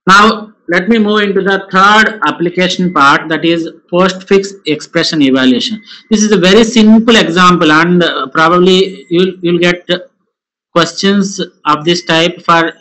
Now let me move into the third application part, that is postfix expression evaluation. This is a very simple example, and probably you'll get questions of this type for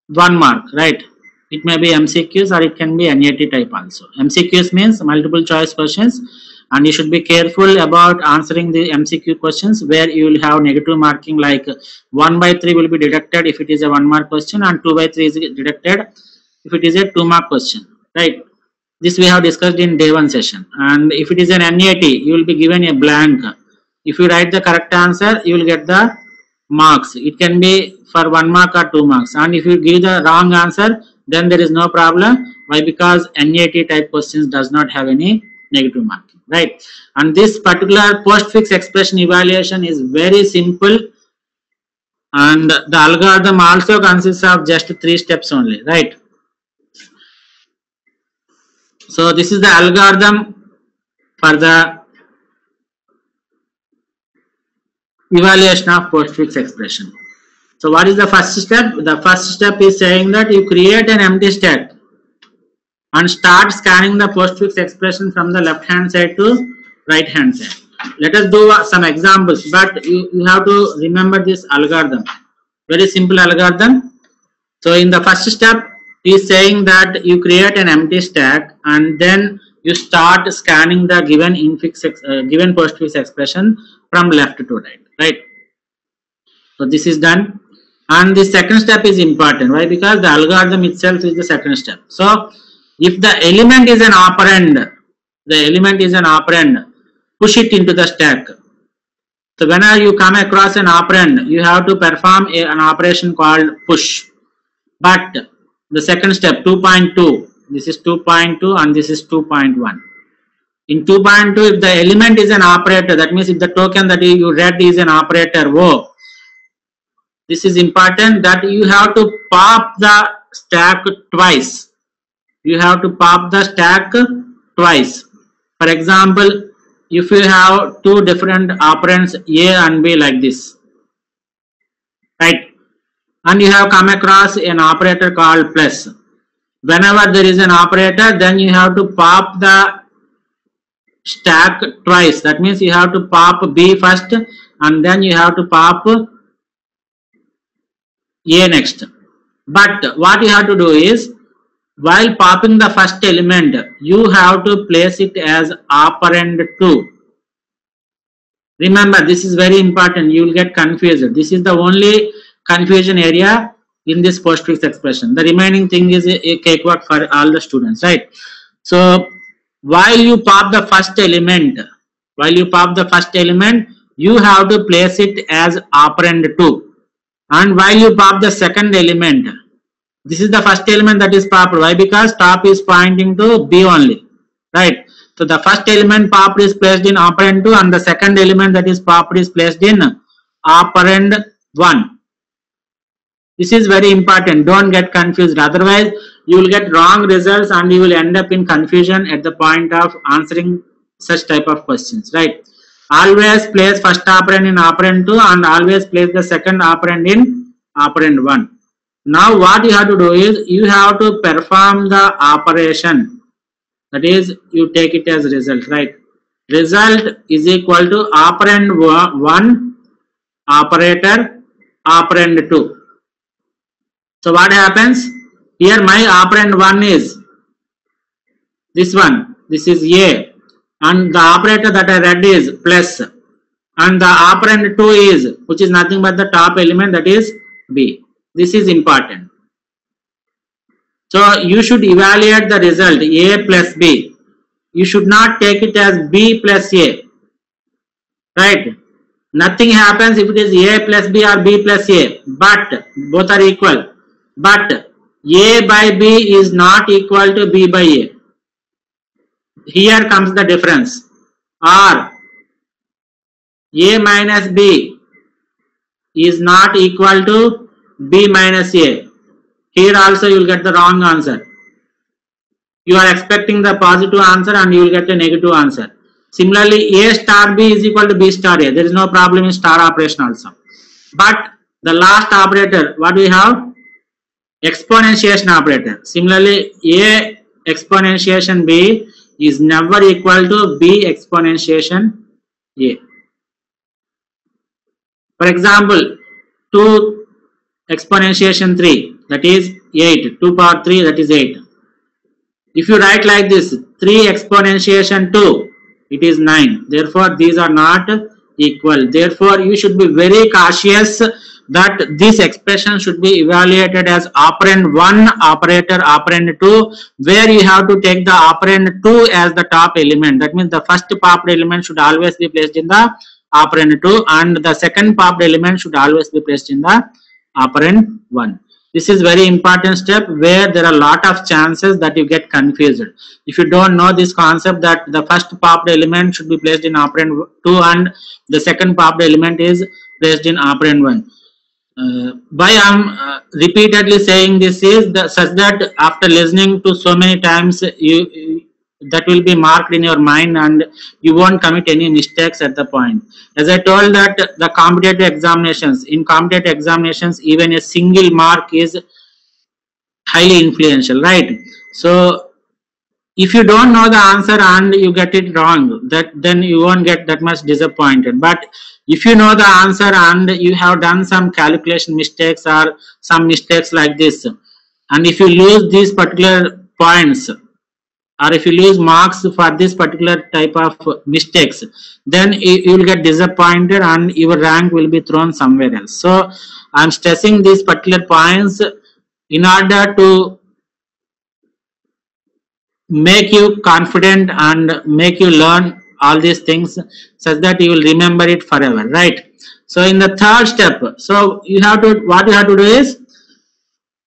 1 mark, right? It may be MCQs or it can be NAT type also. MCQs means multiple choice questions, and you should be careful about answering the MCQ questions where you will have negative marking, like 1/3 will be deducted if it is a 1 mark question, and 2/3 is deducted if it is a 2 mark question, right? This we have discussed in day 1 session. And if it is an NAT, you will be given a blank. If you write the correct answer, you will get the marks. It can be for 1 mark or 2 marks, and if you give the wrong answer, then there is no problem. Why? Because NAT type questions does not have any negative marking, right? And this particular postfix expression evaluation is very simple, and the algorithm also consists of just 3 steps only, right? So this is the algorithm for the evaluation of postfix expression. So what is the first step? The first step is saying that you create an empty stack and start scanning the postfix expression from the left hand side to right hand side. Let us do some examples, but you have to remember this algorithm. Very simple algorithm. So in the first step, is saying that you create an empty stack and then you start scanning the given given postfix expression from left to right? So this is done, and the second step is important. Why? Because the algorithm itself is the second step. So if the element is an operand, push it into the stack. So whenever you come across an operand, you have to perform an operation called push. But the second step, 2.2, this is 2.2 and this is 2.1. In 2.2, if the element is an operator, that means if the token that you read is an operator O, this is important, that you have to pop the stack twice. You have to pop the stack twice. For example, if you have two different operands A and B like this, right? And you have come across an operator called plus. Whenever there is an operator, then you have to pop the stack twice. That means you have to pop B first and then you have to pop A next. But what you have to do is, while popping the first element, you have to place it as operand 2. Remember, this is very important. You will get confused. This is the only confusion area in this postfix expression. The remaining thing is a cakewalk for all the students, right? So while you pop the first element, you have to place it as operand 2. And while you pop the second element, this is the first element that is popped. Why? Because top is pointing to B only, right? So the first element popped is placed in operand 2 and the second element that is popped is placed in operand 1. This is very important. Don't get confused. Otherwise, you will get wrong results and you will end up in confusion at the point of answering such type of questions, right? Always place first operand in operand 2 and always place the second operand in operand 1. Now what you have to do is, you have to perform the operation. That is, you take it as result, right? Result is equal to operand 1 operator operand 2. So what happens? Here my operand 1 is this one. This is A. And the operator that I read is plus. And the operand 2 is, which is nothing but the top element, that is B. This is important. So you should evaluate the result A plus B. You should not take it as B plus A. Right? Nothing happens if it is A plus B or B plus A. But both are equal. But A by B is not equal to B by A. Here comes the difference. Or A minus B is not equal to B minus A. Here also you will get the wrong answer. You are expecting the positive answer and you will get a negative answer. Similarly, A star B is equal to B star A. There is no problem in star operation also. But the last operator, what we have? exponentiation operator. Similarly, A exponentiation B is never equal to B exponentiation A. For example, 2 exponentiation 3, that is 8. 2 power 3, that is 8. If you write like this, 3 exponentiation 2, it is 9. Therefore, these are not equal. Therefore, you should be very cautious that this expression should be evaluated as operand 1, operator operand 2, where you have to take the operand 2 as the top element. That means the first popped element should always be placed in the operand 2 and the second popped element should always be placed in the operand 1. This is very important step where there are a lot of chances that you get confused. If you don't know this concept that the first popped element should be placed in operand 2 and the second popped element is placed in operand 1. Why I am repeatedly saying this is such that after listening to so many times that will be marked in your mind and you won't commit any mistakes at the point. As I told that the competitive examinations, in competitive examinations even a single mark is highly influential, right? So if you don't know the answer and you get it wrong, then you won't get that much disappointed. But if you know the answer and you have done some calculation mistakes or some mistakes like this, and if you lose these particular points or if you lose marks for this particular type of mistakes, then you will get disappointed and your rank will be thrown somewhere else. So I am stressing these particular points in order to make you confident and make you learn all these things such that you will remember it forever, right? So in the third step, so what you have to do is,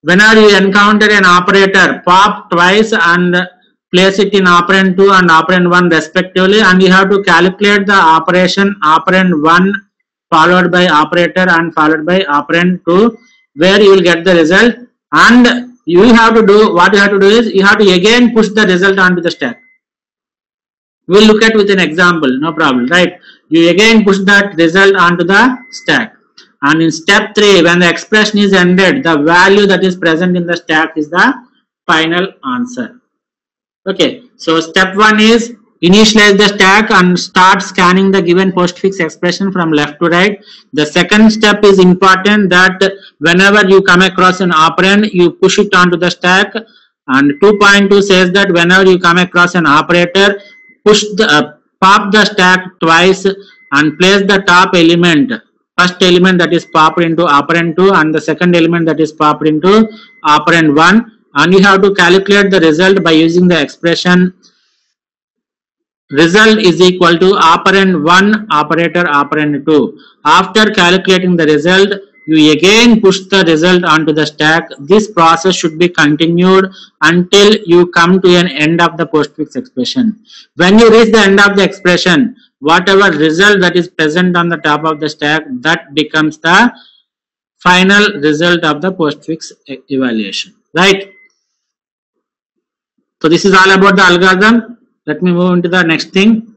whenever you encounter an operator, pop twice and place it in operand 2 and operand 1 respectively, and you have to calculate the operation operand 1 followed by operator and followed by operand 2, where you will get the result. And you have to do, what you have to do is, you have to again push the result onto the stack. We'll look at with an example, no problem, right? You again push that result onto the stack. And in step 3, when the expression is ended, the value that is present in the stack is the final answer. Okay, so step 1 is initialize the stack and start scanning the given postfix expression from left to right. The second step is important, that whenever you come across an operand, you push it onto the stack. And 2.2 says that whenever you come across an operator, pop the stack twice and place the top element, first element that is popped into operand 2 and the second element that is popped into operand 1, and you have to calculate the result by using the expression result is equal to operand 1 operator operand 2. After calculating the result, you again push the result onto the stack. This process should be continued until you come to an end of the postfix expression. When you reach the end of the expression, whatever result that is present on the top of the stack, that becomes the final result of the postfix evaluation, right? So this is all about the algorithm. Let me move into the next thing.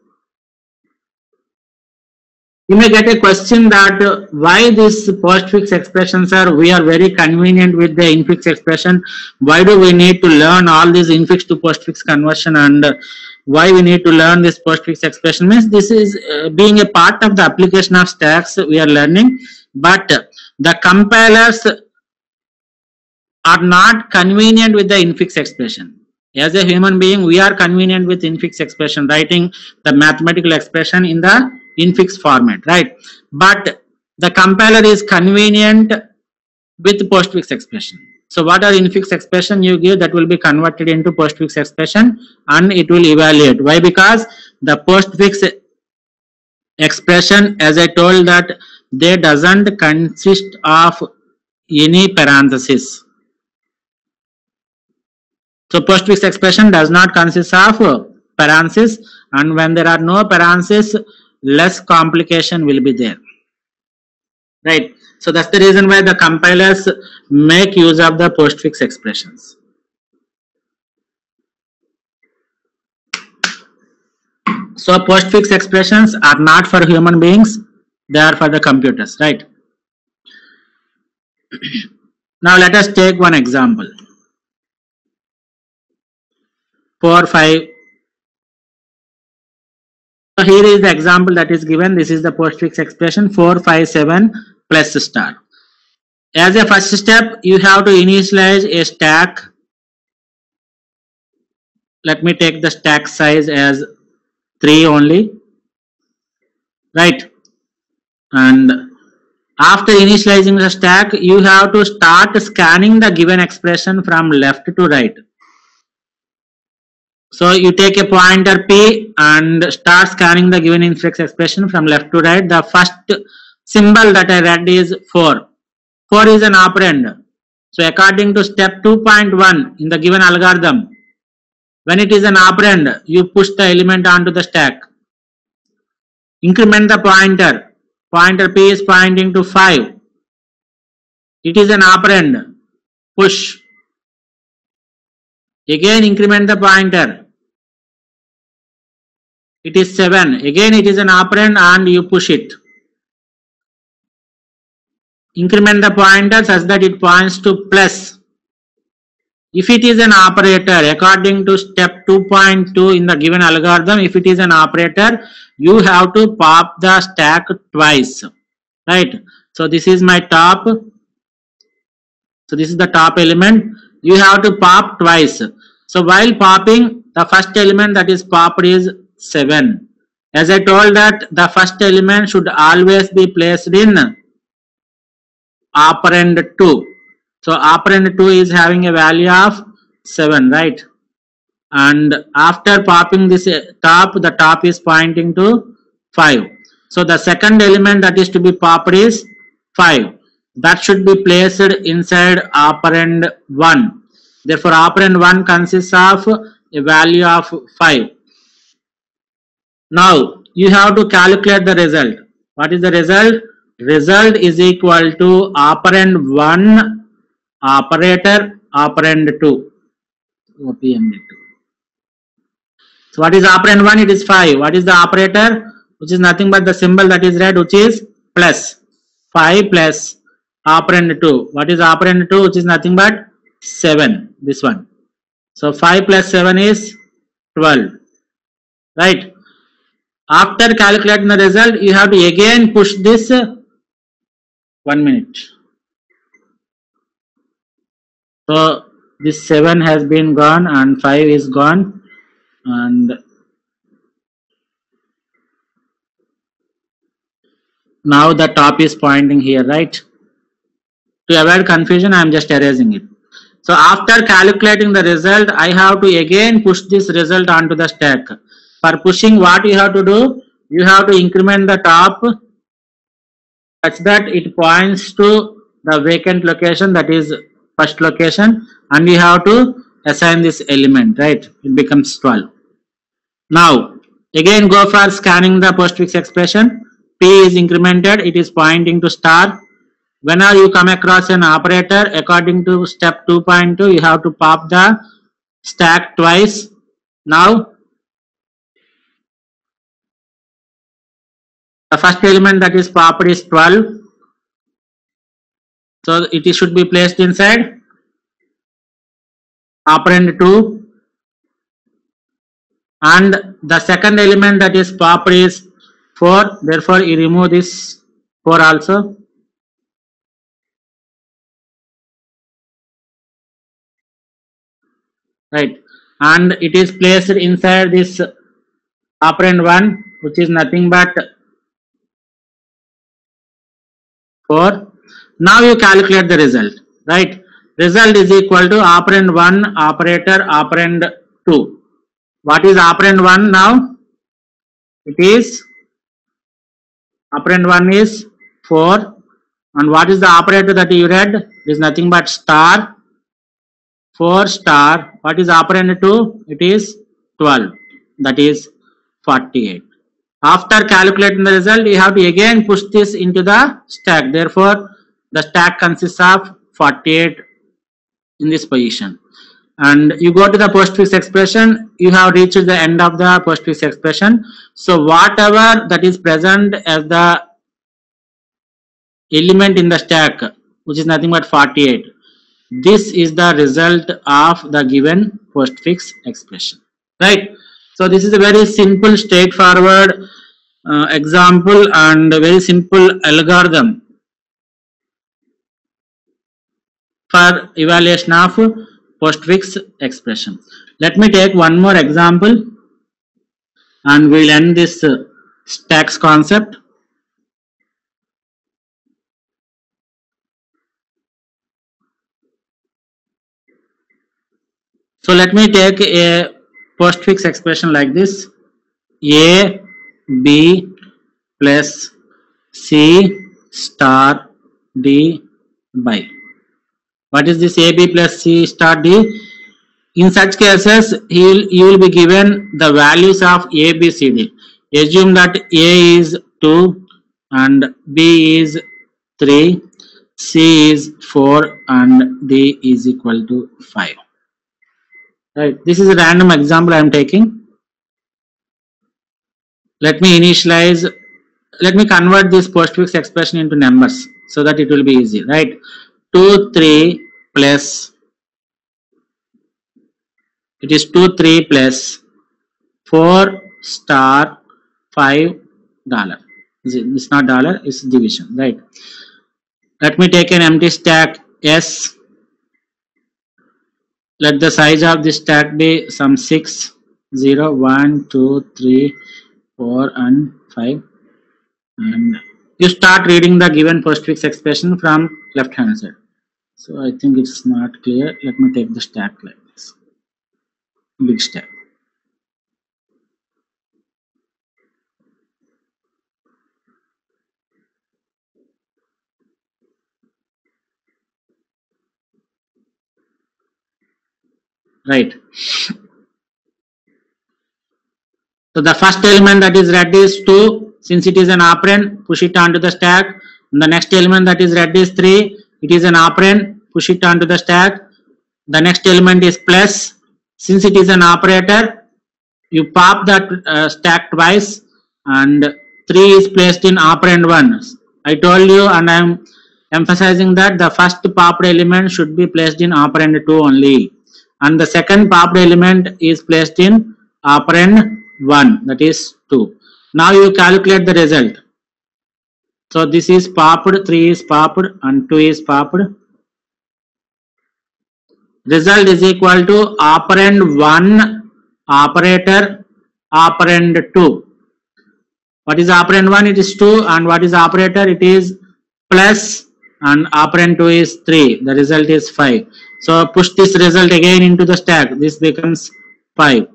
You may get a question that why these postfix expressions we are very convenient with the infix expression. Why do we need to learn all these infix to postfix conversion, and why we need to learn this postfix expression? Means this is being a part of the application of stacks we are learning, but the compilers are not convenient with the infix expression. As a human being, we are convenient with infix expression, writing the mathematical expression in the infix format, right? But the compiler is convenient with postfix expression. So what are infix expression you give, that will be converted into postfix expression and it will evaluate. Why? Because the postfix expression, as I told, that they doesn't consist of any parenthesis. So postfix expression does not consist of parenthesis, and when there are no parenthesis, less complication will be there, right? So that's the reason why the compilers make use of the postfix expressions. So postfix expressions are not for human beings, they are for the computers, right? Now let us take one example. 4, 5. So here is the example that is given. This is the postfix expression 4, 5, 7 plus star. As a first step, you have to initialize a stack. Let me take the stack size as 3 only. Right. And after initializing the stack, you have to start scanning the given expression from left to right. So you take a pointer P and start scanning the given infix expression from left to right. The first symbol that I read is 4. 4 is an operand. So according to step 2.1 in the given algorithm, when it is an operand, you push the element onto the stack. Increment the pointer. Pointer P is pointing to 5. It is an operand. Push. Again increment the pointer. It is 7. Again it is an operand and you push it. Increment the pointer such that it points to plus. If it is an operator, according to step 2.2 in the given algorithm, if it is an operator, you have to pop the stack twice. Right? So this is my top. So this is the top element. You have to pop twice. So while popping, the first element that is popped is 7. As I told that the first element should always be placed in operand 2. So operand 2 is having a value of 7, right? And after popping this top, the top is pointing to 5. So the second element that is to be popped is 5. That should be placed inside operand 1. Therefore operand 1 consists of a value of 5. Now you have to calculate the result. What is the result? Result is equal to operand 1 operator operand 2. So what is operand 1? It is 5. What is the operator? Which is nothing but the symbol that is read, which is plus. 5 plus operand 2. What is operand 2? Which is nothing but 7. This one. So 5 plus 7 is 12. Right. After calculating the result, you have to again push this 1 minute. So this 7 has been gone and 5 is gone, and now the top is pointing here, right? To avoid confusion, I am just erasing it. So after calculating the result, I have to again push this result onto the stack. For pushing, what you have to do? You have to increment the top such that it points to the vacant location, that is first location, and you have to assign this element, right? It becomes 12. Now again go for scanning the postfix expression. P is incremented, it is pointing to star. Whenever you come across an operator, according to step 2.2, you have to pop the stack twice. Now the first element that is popped is 12. So it should be placed inside operand 2. And the second element that is popped is 4. Therefore you remove this 4 also. Right. And it is placed inside this operand 1, which is nothing but 4. Now you calculate the result, right? Result is equal to operand 1 operator operand 2. What is operand 1 now? It is operand 1 is 4. And what is the operator that you read? It is nothing but star. 4 star. What is operand 2? It is 12. That is 48. After calculating the result, you have to again push this into the stack. Therefore the stack consists of 48 in this position. And you go to the postfix expression, you have reached the end of the postfix expression. So whatever that is present as the element in the stack, which is nothing but 48, This is the result of the given postfix expression, right? So this is a very simple, straightforward example and a very simple algorithm for evaluation of postfix expression. Let me take one more example and we'll end this stacks concept. So let me take a postfix expression like this: A B plus C star D by. What is this A B plus C star D? In such cases, you will be given the values of A, B, C, D. Assume that A is 2 and B is 3, C is 4 and D is equal to 5. Right. This is a random example I am taking. Let me convert this postfix expression into numbers so that it will be easy, right? 2, 3 plus, it is 2, 3 plus 4 star $5. It's not dollar, it's division, right? Let me take an empty stack S. Let the size of this stack be some 6, 0, 1, 2, 3, 4 and 5. And you start reading the given postfix expression from left hand side. So I think it's not clear. Let me take the stack like this. Big stack. Right. So the first element that is red is 2. Since it is an operand, push it onto the stack. And the next element that is red is 3. It is an operand, push it onto the stack. The next element is plus. Since it is an operator, you pop that stack twice and 3 is placed in operand 1. I told you and I am emphasizing that the first popped element should be placed in operand 2 only. And the second popped element is placed in operand 1, that is 2. Now you calculate the result. So this is popped, 3 is popped and 2 is popped. Result is equal to operand 1 operator operand 2. What is operand 1? It is 2 and what is operator? It is plus and operand 2 is 3. The result is 5. So push this result again into the stack. This becomes 5.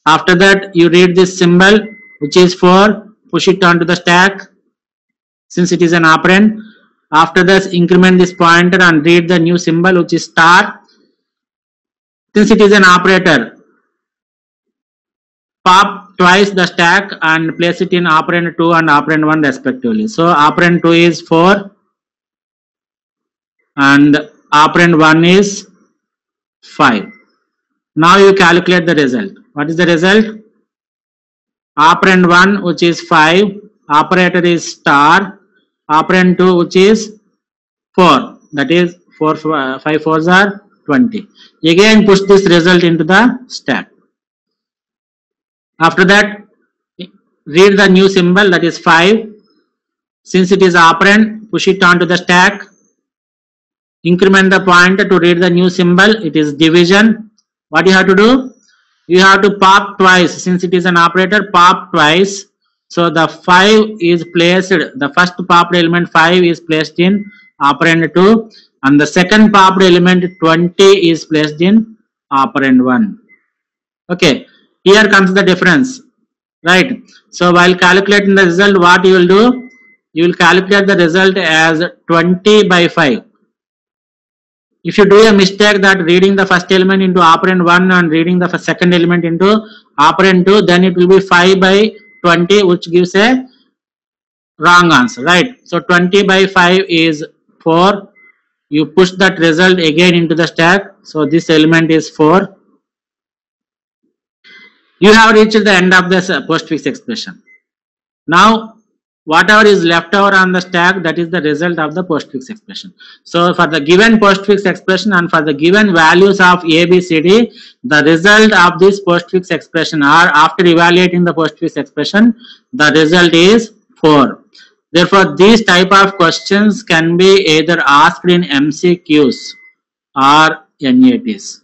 After that you read this symbol which is 4. Push it onto the stack since it is an operand. After that increment this pointer and read the new symbol which is star. Since it is an operator, pop twice the stack and place it in operand 2 and operand 1 respectively. So operand 2 is 4 and operand 1 is 5. Now you calculate the result. What is the result? Operand 1 which is 5, operator is star, operand 2 which is 4, that is 5 4s are 20. Again push this result into the stack. After that read the new symbol, that is 5. Since it is operand, push it onto the stack. Increment the pointer to read the new symbol, it is division. What you have to do? You have to pop twice. Since it is an operator, pop twice. So the 5 is placed, the first popped element 5 is placed in operand 2 and the second popped element 20 is placed in operand 1. Okay, here comes the difference, right? So while calculating the result, what you will do? You will calculate the result as 20 by 5. If you do a mistake that reading the first element into operand 1 and reading the second element into operand 2, then it will be 5 by 20 which gives a wrong answer, right? So 20 by 5 is 4. You push that result again into the stack. So this element is 4. You have reached the end of this postfix expression. Now whatever is left over on the stack, that is the result of the postfix expression. So for the given postfix expression and for the given values of A, B, C, D, the result of this postfix expression, or after evaluating the postfix expression, the result is 4. Therefore, these type of questions can be either asked in MCQs or NATs.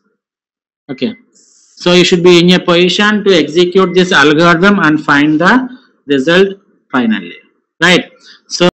Okay. So you should be in a position to execute this algorithm and find the result finally. Right. So